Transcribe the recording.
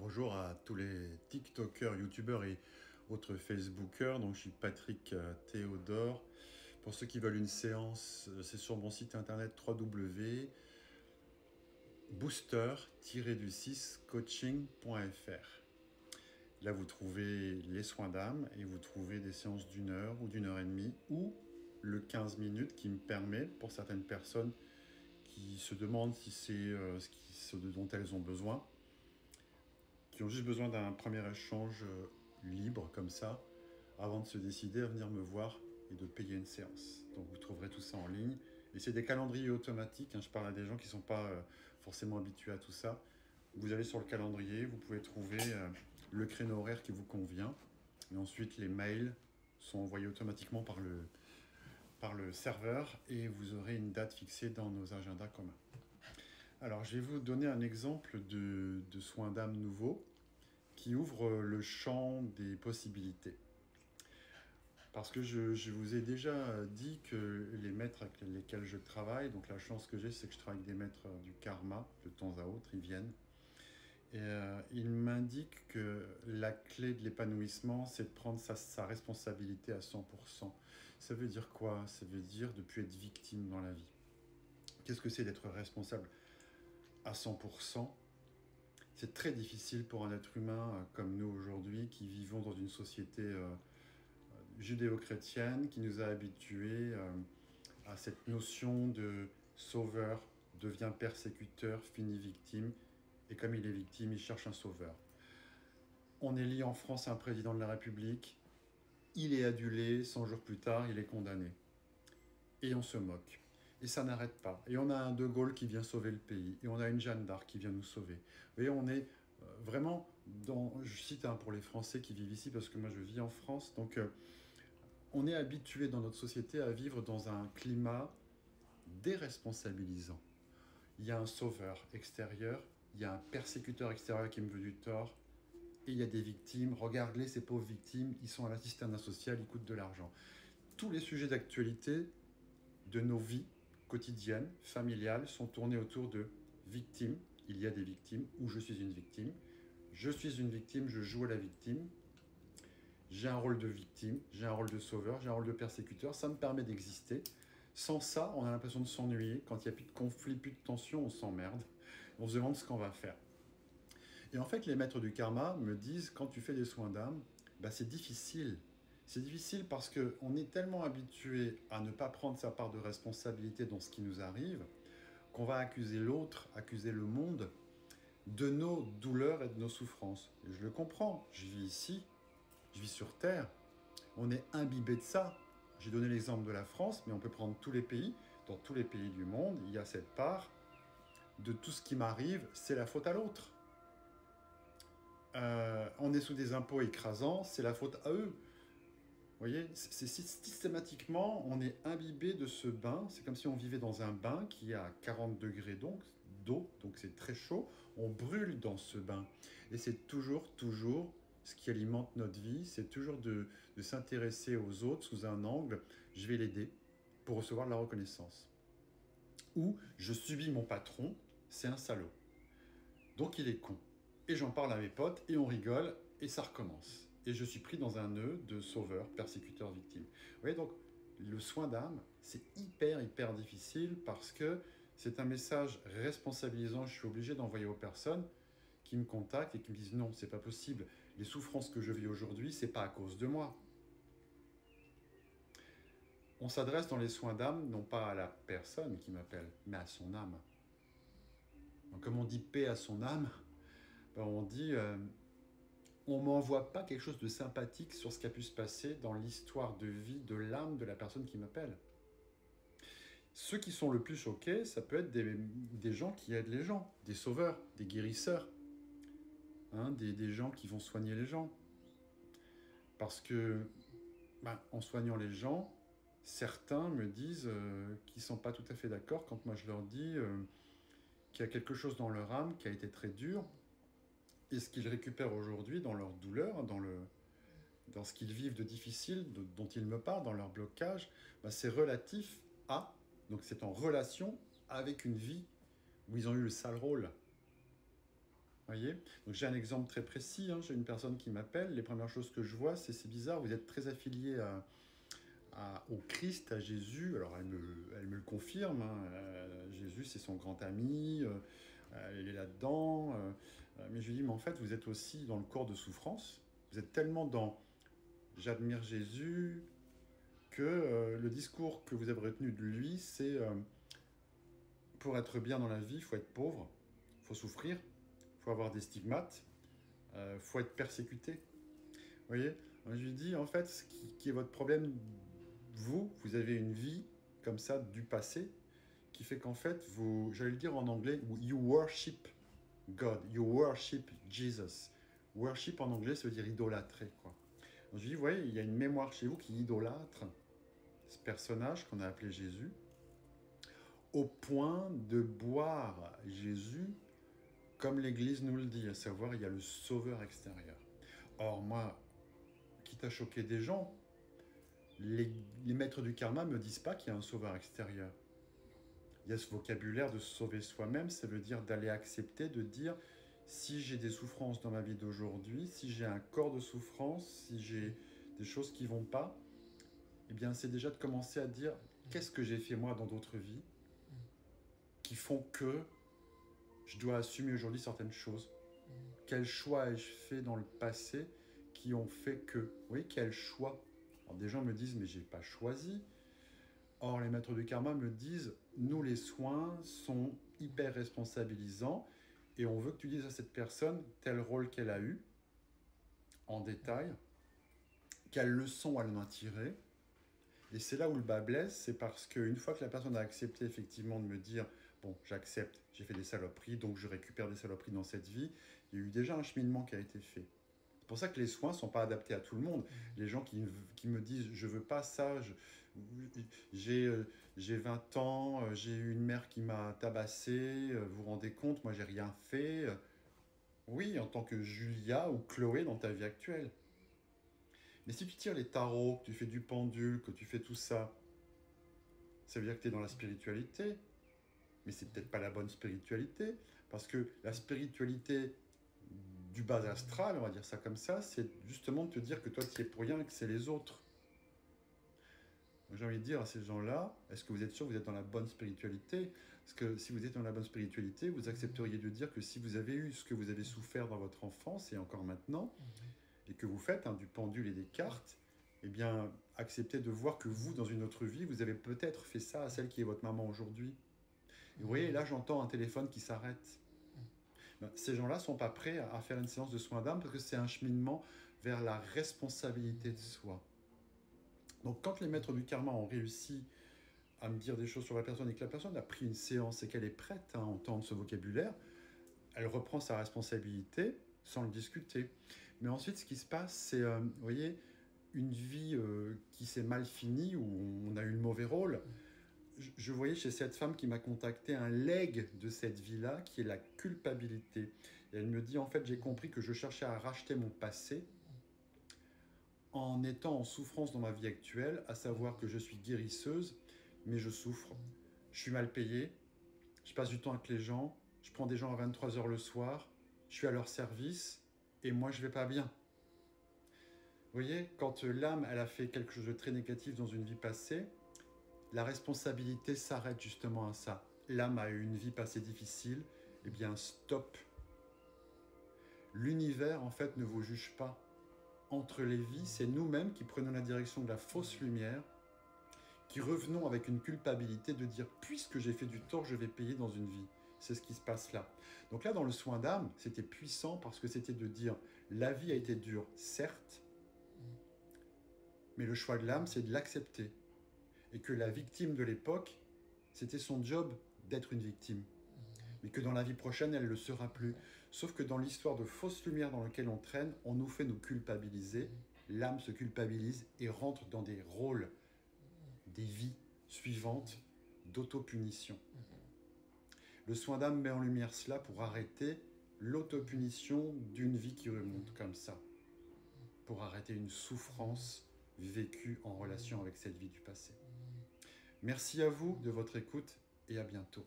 Bonjour à tous les TikTokers, YouTubeurs et autres Facebookers. Donc, je suis Patrick Théodore. Pour ceux qui veulent une séance, c'est sur mon site internet www.booster-du6coaching.fr. Là, vous trouvez les soins d'âme et vous trouvez des séances d'une heure ou d'une heure et demie ou le 15 minutes qui me permet, pour certaines personnes qui se demandent si c'est ce dont elles ont besoin, qui ont juste besoin d'un premier échange libre comme ça, avant de se décider à venir me voir et de payer une séance. Donc vous trouverez tout ça en ligne. Et c'est des calendriers automatiques, hein. Je parle à des gens qui ne sont pas forcément habitués à tout ça. Vous allez sur le calendrier, vous pouvez trouver le créneau horaire qui vous convient. Et ensuite, les mails sont envoyés automatiquement par le serveur et vous aurez une date fixée dans nos agendas communs. Alors, je vais vous donner un exemple de soin d'âme nouveau qui ouvre le champ des possibilités. Parce que je vous ai déjà dit que les maîtres avec lesquels je travaille, donc la chance que j'ai, c'est que je travaille avec des maîtres du karma, de temps à autre, ils viennent. Et ils m'indiquent que la clé de l'épanouissement, c'est de prendre sa responsabilité à 100%. Ça veut dire quoi? Ça veut dire de ne plus être victime dans la vie. Qu'est-ce que c'est d'être responsable à 100%? C'est très difficile pour un être humain comme nous aujourd'hui, qui vivons dans une société judéo-chrétienne, qui nous a habitués à cette notion de sauveur, devient persécuteur, finit victime, et comme il est victime, il cherche un sauveur. On élit en France un président de la République, il est adulé, 100 jours plus tard, il est condamné. Et on se moque. Et ça n'arrête pas. Et on a un De Gaulle qui vient sauver le pays. Et on a une Jeanne d'Arc qui vient nous sauver. Vous voyez, on est vraiment dans... Je cite pour les Français qui vivent ici, parce que moi je vis en France. Donc on est habitué dans notre société à vivre dans un climat déresponsabilisant. Il y a un sauveur extérieur, il y a un persécuteur extérieur qui me veut du tort, et il y a des victimes. Regardez ces pauvres victimes, ils sont à la cisterne sociale, ils coûtent de l'argent. Tous les sujets d'actualité de nos vies quotidiennes, familiales, sont tournées autour de victimes. Il y a des victimes, ou je suis une victime. Je suis une victime, je joue à la victime. J'ai un rôle de victime, j'ai un rôle de sauveur, j'ai un rôle de persécuteur. Ça me permet d'exister. Sans ça, on a l'impression de s'ennuyer. Quand il n'y a plus de conflit, plus de tension, on s'emmerde. On se demande ce qu'on va faire. Et en fait, les maîtres du karma me disent, quand tu fais des soins d'âme, c'est difficile. C'est difficile parce qu'on est tellement habitué à ne pas prendre sa part de responsabilité dans ce qui nous arrive, qu'on va accuser l'autre, accuser le monde de nos douleurs et de nos souffrances. Et je le comprends, je vis ici, je vis sur Terre, on est imbibé de ça. J'ai donné l'exemple de la France, mais on peut prendre tous les pays. Dans tous les pays du monde, il y a cette part de tout ce qui m'arrive, c'est la faute à l'autre. On est sous des impôts écrasants, c'est la faute à eux. Vous voyez, c'est systématiquement, on est imbibé de ce bain. C'est comme si on vivait dans un bain qui est à 40 degrés d'eau, donc c'est très chaud. On brûle dans ce bain. Et c'est toujours ce qui alimente notre vie, c'est toujours de s'intéresser aux autres sous un angle, je vais l'aider pour recevoir de la reconnaissance. Ou je subis mon patron, c'est un salaud. Donc il est con. Et j'en parle à mes potes et on rigole et ça recommence. Et je suis pris dans un nœud de sauveur, persécuteur, victime. Vous voyez, donc le soin d'âme, c'est hyper difficile parce que c'est un message responsabilisant. Je suis obligé d'envoyer aux personnes qui me contactent et qui me disent non, c'est pas possible. Les souffrances que je vis aujourd'hui, c'est pas à cause de moi. On s'adresse dans les soins d'âme, non pas à la personne qui m'appelle, mais à son âme. Donc comme on dit paix à son âme, on dit on m'envoie pas quelque chose de sympathique sur ce qui a pu se passer dans l'histoire de vie de l'âme de la personne qui m'appelle. Ceux qui sont le plus choqués, ça peut être des gens qui aident les gens, des sauveurs, des guérisseurs, des gens qui vont soigner les gens. Parce que, en soignant les gens, certains me disent qu'ils ne sont pas tout à fait d'accord quand moi je leur dis qu'il y a quelque chose dans leur âme qui a été très dur, et ce qu'ils récupèrent aujourd'hui dans leur douleur, dans ce qu'ils vivent de difficile, dont ils me parlent, dans leur blocage, c'est relatif à, donc c'est en relation avec une vie où ils ont eu le sale rôle. Voyez? Donc j'ai un exemple très précis, hein. J'ai une personne qui m'appelle, les premières choses que je vois, c'est bizarre, vous êtes très affilié au Christ, à Jésus. Alors elle me le confirme, hein. Jésus c'est son grand ami, elle est là-dedans. Mais je lui dis, mais en fait vous êtes aussi dans le corps de souffrance. Vous êtes tellement dans j'admire Jésus que le discours que vous avez retenu de lui, c'est pour être bien dans la vie, il faut être pauvre, il faut souffrir, il faut avoir des stigmates, il faut être persécuté. Vous voyez? Je lui dis, en fait, ce qui est votre problème, vous avez une vie comme ça du passé qui fait qu'en fait, vous, j'allais le dire en anglais, you worship God, you worship Jesus. Worship en anglais, ça veut dire idolâtrer, quoi. Donc je lui dis, vous voyez, il y a une mémoire chez vous qui idolâtre ce personnage qu'on a appelé Jésus, au point de boire Jésus comme l'Église nous le dit, à savoir il y a le sauveur extérieur. Or moi, quitte à choquer des gens, les maîtres du karma ne me disent pas qu'il y a un sauveur extérieur. Il y a ce vocabulaire de se sauver soi-même, ça veut dire d'aller accepter, de dire si j'ai des souffrances dans ma vie d'aujourd'hui, si j'ai un corps de souffrance, si j'ai des choses qui ne vont pas, eh bien c'est déjà de commencer à dire qu'est-ce que j'ai fait moi dans d'autres vies qui font que je dois assumer aujourd'hui certaines choses. Quels choix ai-je fait dans le passé qui ont fait que... Oui, quel choix? Alors des gens me disent, mais j'ai pas choisi. Or, les maîtres du karma me disent, nous, les soins sont hyper responsabilisants et on veut que tu dises à cette personne tel rôle qu'elle a eu, en détail, quelle leçon elle en a tiré. Et c'est là où le bas blesse, c'est parce qu'une fois que la personne a accepté effectivement de me dire bon, j'accepte, j'ai fait des saloperies, donc je récupère des saloperies dans cette vie, il y a eu déjà un cheminement qui a été fait. C'est pour ça que les soins ne sont pas adaptés à tout le monde. Les gens qui me disent je veux pas ça, j'ai 20 ans, j'ai eu une mère qui m'a tabassé, vous vous rendez compte, moi j'ai rien fait. Oui, en tant que Julia ou Chloé dans ta vie actuelle. Mais si tu tires les tarots, que tu fais du pendule, que tu fais tout ça, ça veut dire que tu es dans la spiritualité. Mais c'est peut-être pas la bonne spiritualité. Parce que la spiritualité du bas astral, on va dire ça comme ça, c'est justement de te dire que toi tu y es pour rien et que c'est les autres. J'ai envie de dire à ces gens-là, est-ce que vous êtes sûr que vous êtes dans la bonne spiritualité? Parce que si vous êtes dans la bonne spiritualité, vous accepteriez de dire que si vous avez eu ce que vous avez souffert dans votre enfance et encore maintenant, et que vous faites du pendule et des cartes, eh bien, acceptez de voir que vous, dans une autre vie, vous avez peut-être fait ça à celle qui est votre maman aujourd'hui. Et vous voyez, là, j'entends un téléphone qui s'arrête. Ben, ces gens-là ne sont pas prêts à faire une séance de soins d'âme parce que c'est un cheminement vers la responsabilité de soi. Donc, quand les maîtres du karma ont réussi à me dire des choses sur la personne et que la personne a pris une séance et qu'elle est prête à entendre ce vocabulaire, elle reprend sa responsabilité sans le discuter. Mais ensuite, ce qui se passe, c'est, vous voyez, une vie qui s'est mal finie, où on a eu le mauvais rôle. Je voyais chez cette femme qui m'a contacté un legs de cette vie-là, qui est la culpabilité. Et elle me dit, en fait, j'ai compris que je cherchais à racheter mon passé en étant en souffrance dans ma vie actuelle, à savoir que je suis guérisseuse, mais je souffre. Je suis mal payée, je passe du temps avec les gens, je prends des gens à 23 h le soir, je suis à leur service, et moi je vais pas bien. Vous voyez, quand l'âme elle a fait quelque chose de très négatif dans une vie passée, la responsabilité s'arrête justement à ça. L'âme a eu une vie passée difficile, eh bien stop. L'univers en fait ne vous juge pas. Entre les vies, c'est nous-mêmes qui prenons la direction de la fausse lumière, qui revenons avec une culpabilité de dire puisque j'ai fait du tort, je vais payer dans une vie. C'est ce qui se passe là. Donc là, dans le soin d'âme, c'était puissant parce que c'était de dire la vie a été dure, certes, mais le choix de l'âme, c'est de l'accepter. Et que la victime de l'époque, c'était son job d'être une victime. Mais que dans la vie prochaine, elle ne le sera plus. Sauf que dans l'histoire de fausse lumière dans laquelle on traîne, on nous fait nous culpabiliser. L'âme se culpabilise et rentre dans des rôles, des vies suivantes d'autopunition. Le soin d'âme met en lumière cela pour arrêter l'autopunition d'une vie qui remonte comme ça. Pour arrêter une souffrance vécue en relation avec cette vie du passé. Merci à vous de votre écoute et à bientôt.